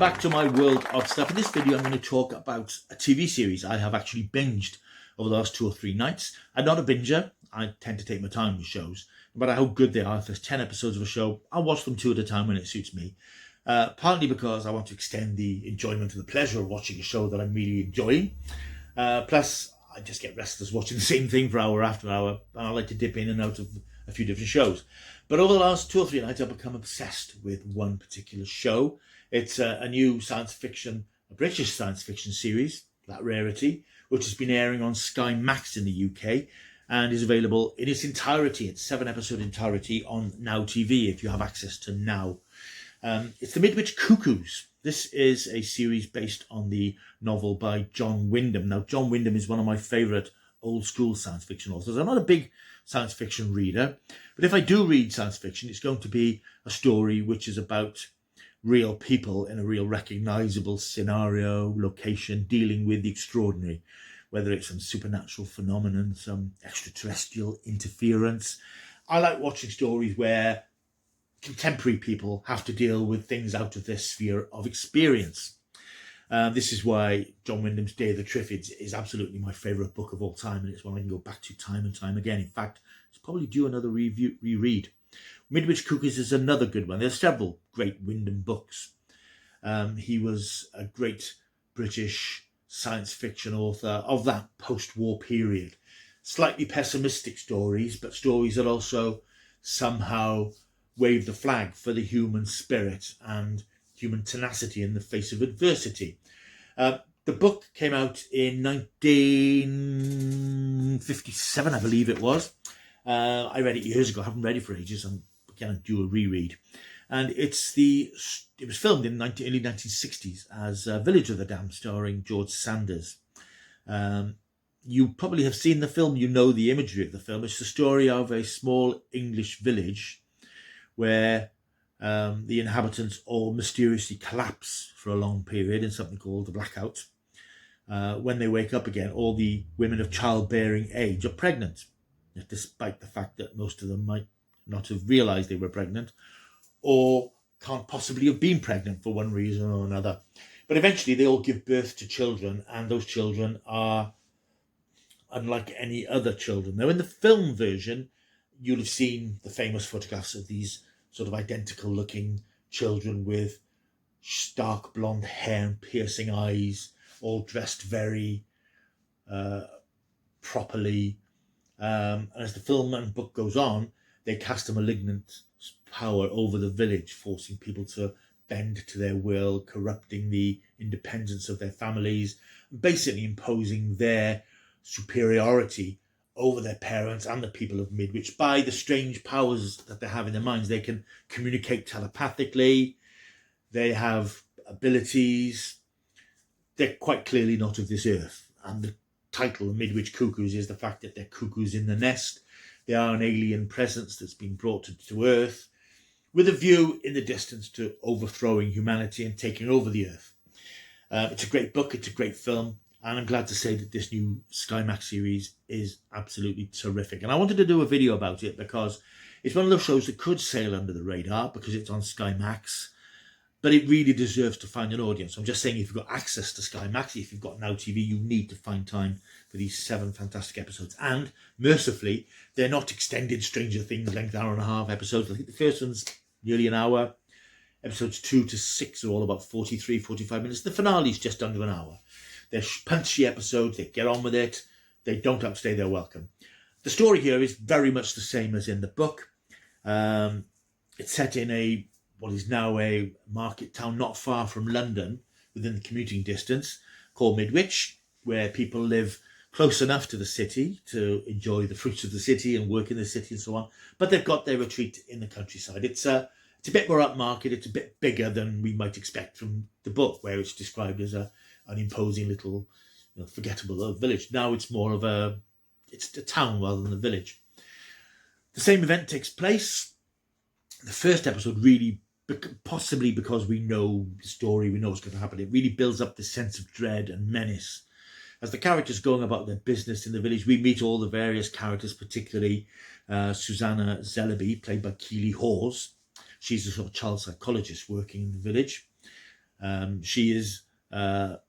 back to my world of stuff. In this video, I'm going to talk about a TV series I have actually binged over the last 2 or 3 nights. I'm not a binger. I tend to take my time with shows. No matter how good they are, if there's 10 episodes of a show, I'll watch them 2 at a time when it suits me. Partly because I want to extend the enjoyment and the pleasure of watching a show that I'm really enjoying. Plus, I just get restless watching the same thing for hour after hour, and I like to dip in and out of a few different shows. But over the last 2 or 3 nights, I've become obsessed with one particular show. It's a new a British science fiction series, that rarity, which has been airing on Sky Max in the UK and is available in its entirety, its 7-episode entirety on Now TV if you have access to Now. It's the Midwich Cuckoos. This is a series based on the novel by John Wyndham. Now, John Wyndham is one of my favourite old school science fiction authors. I'm not a big science fiction reader, but if I do read science fiction, it's going to be a story which is about real people in a real recognisable scenario, location, dealing with the extraordinary, whether it's some supernatural phenomenon, some extraterrestrial interference. I like watching stories where contemporary people have to deal with things out of their sphere of experience. This is why John Wyndham's Day of the Triffids is absolutely my favourite book of all time, and it's one I can go back to time and time again. In fact, it's probably due another reread. Midwich Cuckoos is another good one. There's several great Wyndham books. He was a great British science fiction author of that post-war period. Slightly pessimistic stories, but stories that also somehow wave the flag for the human spirit and human tenacity in the face of adversity. The book came out in 1957, I believe it was. I read it years ago. I haven't read it for ages. I'm going to do a reread. And it was filmed in the early 1960s as Village of the Damned, starring George Sanders. You probably have seen the film. You know the imagery of the film. It's the story of a small English village where the inhabitants all mysteriously collapse for a long period in something called the blackout. When they wake up again, all the women of childbearing age are pregnant, despite the fact that most of them might not have realised they were pregnant or can't possibly have been pregnant for one reason or another. But eventually they all give birth to children, and those children are unlike any other children. Now, in the film version, you'll have seen the famous photographs of these sort of identical looking children with stark blonde hair and piercing eyes, all dressed very properly. And as the film and book goes on, they cast a malignant power over the village, forcing people to bend to their will, corrupting the independence of their families, basically imposing their superiority over their parents and the people of Midwich by the strange powers that they have in their minds. They can communicate telepathically. They have abilities. They're quite clearly not of this earth. And the title, the Midwich Cuckoos, is the fact that they're cuckoos in the nest. They are an alien presence that's been brought to Earth with a view in the distance to overthrowing humanity and taking over the Earth. It's a great book. It's a great film. And I'm glad to say that this new Sky Max series is absolutely terrific. And I wanted to do a video about it because it's one of those shows that could sail under the radar because it's on Sky Max, but it really deserves to find an audience. I'm just saying, if you've got access to Sky Max, if you've got Now TV, you need to find time for these 7 fantastic episodes. And mercifully, they're not extended Stranger Things length hour-and-a-half episodes. I think the first one's nearly an hour. Episodes 2 to 6 are all about 43, 45 minutes. The finale's just under an hour. They're punchy episodes. They get on with it. They don't outstay their welcome. The story here is very much the same as in the book. It's set in what is now a market town not far from London, within the commuting distance, called Midwich, where people live close enough to the city to enjoy the fruits of the city and work in the city and so on. But they've got their retreat in the countryside. It's a bit more upmarket. It's a bit bigger than we might expect from the book, where it's described as an imposing little, forgettable village. Now it's more of it's a town rather than a village. The same event takes place. The first episode really, possibly because we know the story, we know what's going to happen, it really builds up this sense of dread and menace. As the characters going about their business in the village, we meet all the various characters, particularly Susanna Zellaby, played by Keely Hawes. She's a sort of child psychologist working in the village. She is a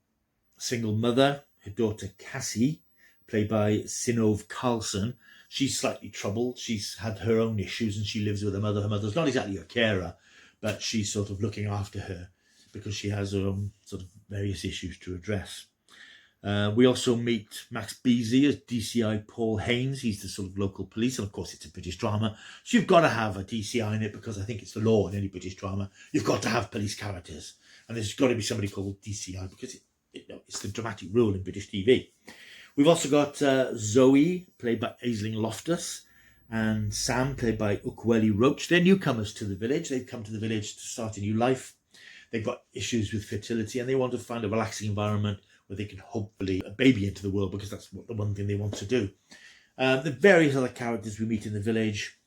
single mother. Her daughter Cassie, played by Sinov Carlson, she's slightly troubled. She's had her own issues and she lives with her mother. Her mother's not exactly a carer, but she's sort of looking after her because she has her own sort of various issues to address. We also meet Max Beesley as DCI Paul Haynes. He's the sort of local police, and of course it's a British drama, so you've got to have a DCI in it, because I think it's the law in any British drama. You've got to have police characters, and there's got to be somebody called DCI because it's the dramatic rule in British TV. We've also got Zoe, played by Aisling Loftus, and Sam, played by Ukweli Roach. They're newcomers to the village. They've come to the village to start a new life. They've got issues with fertility, and they want to find a relaxing environment where they can hopefully a baby into the world, because that's the one thing they want to do. The various other characters we meet in the village,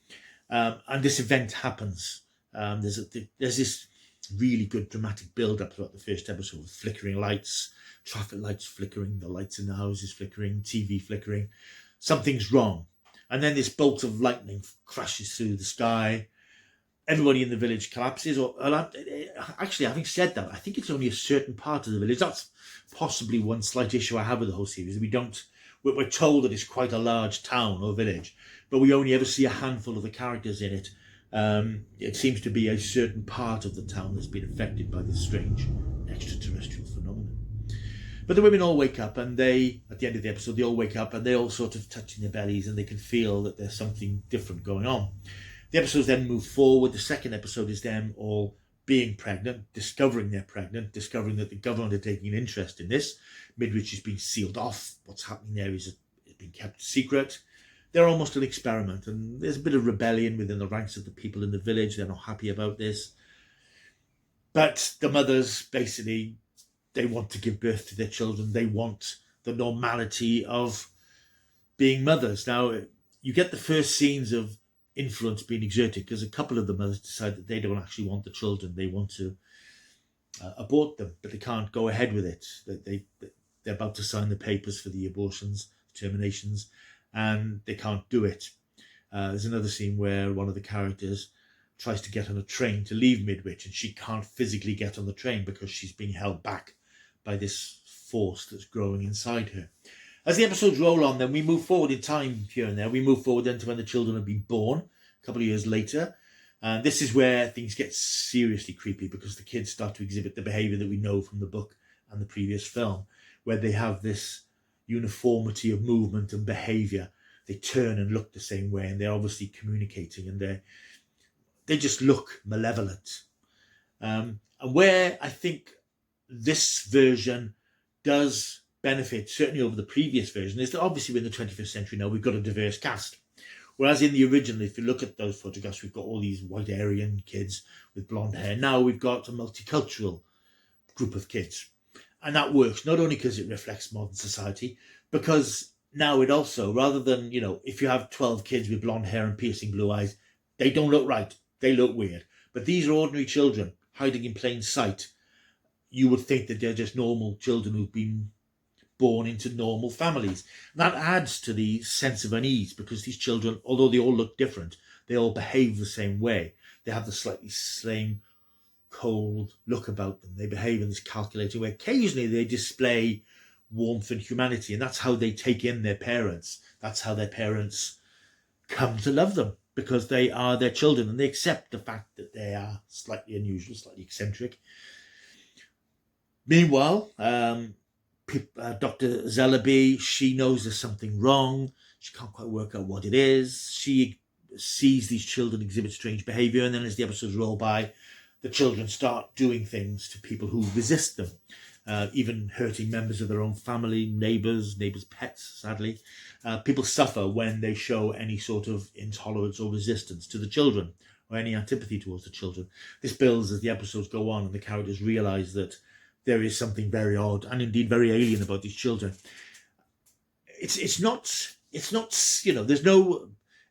and this event happens. There's this really good dramatic build-up throughout the first episode, with flickering lights, traffic lights flickering, the lights in the houses flickering, TV flickering. Something's wrong. And then this bolt of lightning crashes through the sky. Everybody in the village collapses. Actually, having said that, I think it's only a certain part of the village. That's possibly one slight issue I have with the whole series. We're told that it's quite a large town or village, but we only ever see a handful of the characters in it. It seems to be a certain part of the town that's been affected by this strange extraterrestrial phenomenon. But the women all wake up, and at the end of the episode, they all wake up and they all sort of touching their bellies, and they can feel that there's something different going on. The episodes then move forward. The second episode is them all being pregnant, discovering they're pregnant, discovering that the government are taking an interest in this. Midwich has been sealed off. What's happening there is it's been kept secret. They're almost an experiment, and there's a bit of rebellion within the ranks of the people in the village. They're not happy about this. But the mothers, basically, they want to give birth to their children. They want the normality of being mothers. Now, you get the first scenes of influence being exerted, because a couple of the mothers decide that they don't actually want the children. They want to abort them, but they can't go ahead with it. They're about to sign the papers for the abortions, terminations, and they can't do it. There's another scene where one of the characters tries to get on a train to leave Midwich, and she can't physically get on the train because she's being held back by this force that's growing inside her. As the episodes roll on, then we move forward in time here and there. We move forward then to when the children have been born, a couple of years later. And this is where things get seriously creepy, because the kids start to exhibit the behaviour that we know from the book and the previous film, where they have this uniformity of movement and behaviour. They turn and look the same way, and they're obviously communicating, and they just look malevolent. And where I think this version does benefit, certainly over the previous version, is that obviously we're in the 21st century now. We've got a diverse cast. Whereas in the original, if you look at those photographs, we've got all these white Aryan kids with blonde hair. Now we've got a multicultural group of kids. And that works not only because it reflects modern society, because now it also, rather than, if you have 12 kids with blonde hair and piercing blue eyes, they don't look right. They look weird. But these are ordinary children hiding in plain sight. You would think that they're just normal children who've been born into normal families. That adds to the sense of unease, because these children, although they all look different, they all behave the same way. They have the slightly same cold look about them. They behave in this calculating way. Occasionally they display warmth and humanity, and that's how they take in their parents. That's how their parents come to love them, because they are their children, and they accept the fact that they are slightly unusual, slightly eccentric. Meanwhile, Dr. Zellaby, she knows there's something wrong. She can't quite work out what it is. She sees these children exhibit strange behaviour, and then as the episodes roll by, the children start doing things to people who resist them, even hurting members of their own family, neighbours' pets, sadly. People suffer when they show any sort of intolerance or resistance to the children, or any antipathy towards the children. This builds as the episodes go on, and the characters realise that there is something very odd and indeed very alien about these children. It's not, there's no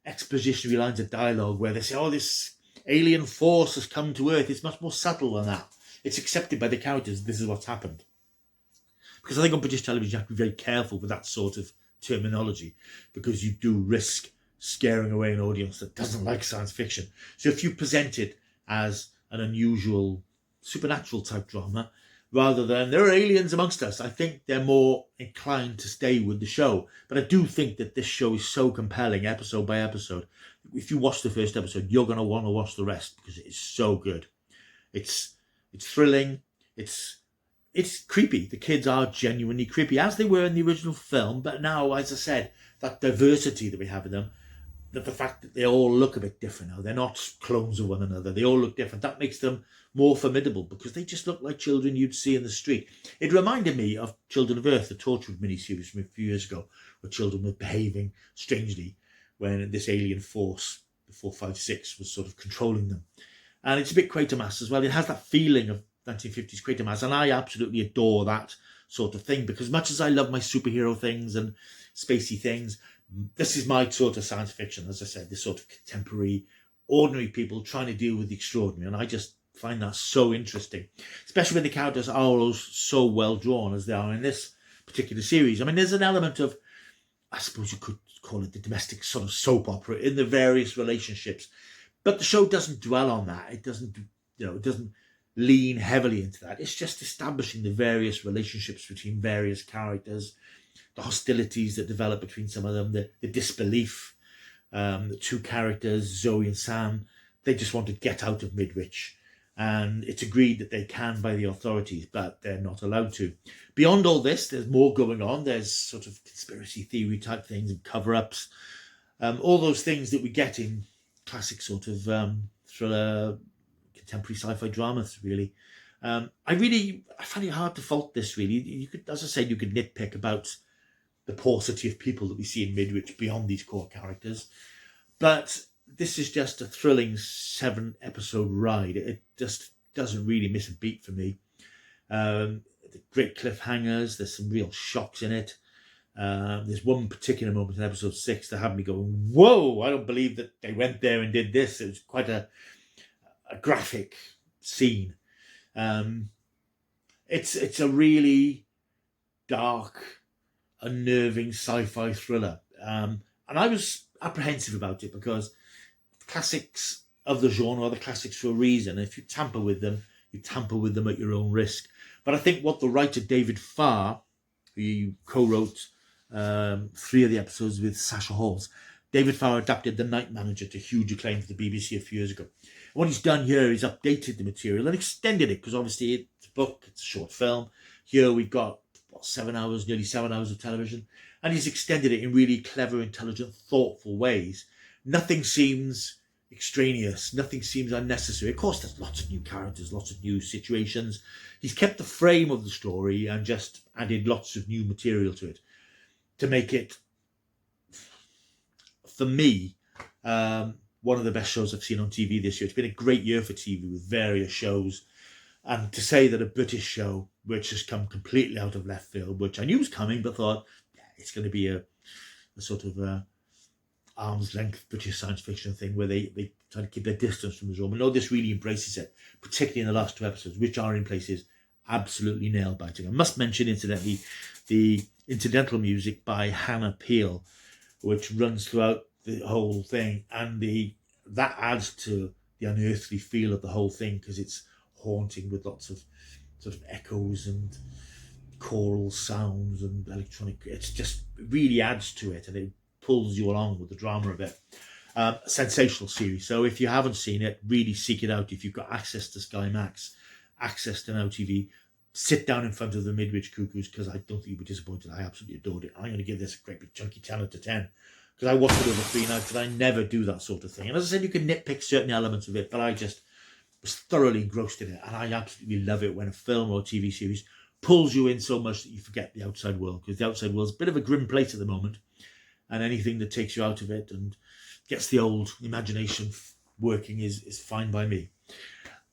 expositionary lines of dialogue where they say, oh, this alien force has come to Earth. It's much more subtle than that. It's accepted by the characters. This is what's happened. Because I think on British television, you have to be very careful with that sort of terminology, because you do risk scaring away an audience that doesn't like science fiction. So if you present it as an unusual supernatural type drama, rather than there are aliens amongst us. I think they're more inclined to stay with the show. But I do think that this show is so compelling, episode by episode. If you watch the first episode, you're going to want to watch the rest because it is so good. It's thrilling. It's creepy. The kids are genuinely creepy, as they were in the original film. But now, as I said, that diversity that we have in them, that the fact that they all look a bit different now, they're not clones of one another, they all look different, that makes them more formidable because they just look like children you'd see in the street. It reminded me of Children of Earth, the Torchwood miniseries from a few years ago, where children were behaving strangely when this alien force, the 456, was sort of controlling them. And it's a bit Quatermass as well. It has that feeling of 1950s Quatermass, and I absolutely adore that sort of thing because much as I love my superhero things and spacey things, this is my sort of science fiction, as I said, this sort of contemporary, ordinary people trying to deal with the extraordinary. And I just find that so interesting, especially when the characters are all so well drawn as they are in this particular series. I mean, there's an element of, I suppose you could call it the domestic sort of soap opera in the various relationships, but the show doesn't dwell on that. It doesn't, it doesn't lean heavily into that. It's just establishing the various relationships between various characters, the hostilities that develop between some of them, the disbelief. The two characters, Zoe and Sam, they just want to get out of Midwich. And it's agreed that they can by the authorities, but they're not allowed to. Beyond all this, there's more going on. There's sort of conspiracy theory type things and cover-ups. All those things that we get in classic sort of thriller, contemporary sci-fi dramas, really. I find it hard to fault this, really. You could, as I said, you could nitpick about the paucity of people that we see in Midwich beyond these core characters. But this is just a thrilling 7-episode ride. It just doesn't really miss a beat for me. The great cliffhangers, there's some real shocks in it. There's one particular moment in episode 6 that had me going, whoa, I don't believe that they went there and did this. It was quite a graphic scene. It's a really dark, unnerving sci-fi thriller. And I was apprehensive about it because classics of the genre are the classics for a reason. If you tamper with them, you tamper with them at your own risk. But I think what the writer David Farr, who co-wrote 3 of the episodes with Sasha Halls, David Farr adapted The Night Manager to huge acclaim for the BBC a few years ago. And what he's done here is updated the material and extended it because obviously it's a book, it's a short film. Here we've got nearly 7 hours of television, and he's extended it in really clever, intelligent, thoughtful ways. Nothing seems extraneous, nothing seems unnecessary. Of course, there's lots of new characters, lots of new situations. He's kept the frame of the story and just added lots of new material to it to make it, for me, one of the best shows I've seen on TV this year. It's been a great year for TV with various shows. And to say that a British show, which has come completely out of left field, which I knew was coming, but thought, yeah, it's going to be a sort of arm's length British science fiction thing where they try to keep their distance from the genre. No, this really embraces it, particularly in the last 2 episodes, which are in places absolutely nail-biting. I must mention, incidentally, the incidental music by Hannah Peel, which runs throughout the whole thing, and that adds to the unearthly feel of the whole thing because it's haunting with lots of sort of echoes and choral sounds and electronic. It really adds to it and it pulls you along with the drama of it. A sensational series. So if you haven't seen it, really seek it out. If you've got access to Sky Max, access to Now TV, sit down in front of the Midwich Cuckoos because I don't think you'll be disappointed. I absolutely adored it. I'm going to give this a great big chunky 10 out of 10 because I watched it over 3 nights and I never do that sort of thing. And as I said, you can nitpick certain elements of it, but I just was thoroughly engrossed in it, and I absolutely love it when a film or a TV series pulls you in so much that you forget the outside world, because the outside world's a bit of a grim place at the moment, and anything that takes you out of it and gets the old imagination working is fine by me.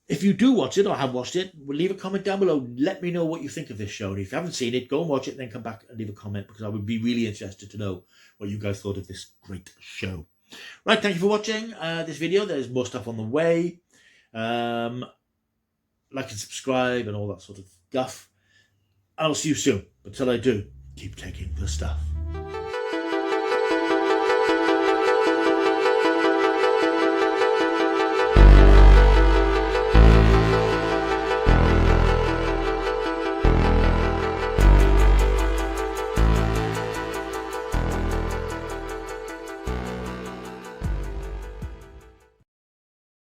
If you do watch it or have watched it, leave a comment down below. Let me know what you think of this show, and if you haven't seen it, go and watch it, then come back and leave a comment, because I would be really interested to know what you guys thought of this great show. Right, thank you for watching this video. There's more stuff on the way. Like and subscribe and all that sort of guff. I'll see you soon. But till I do, keep taking the stuff.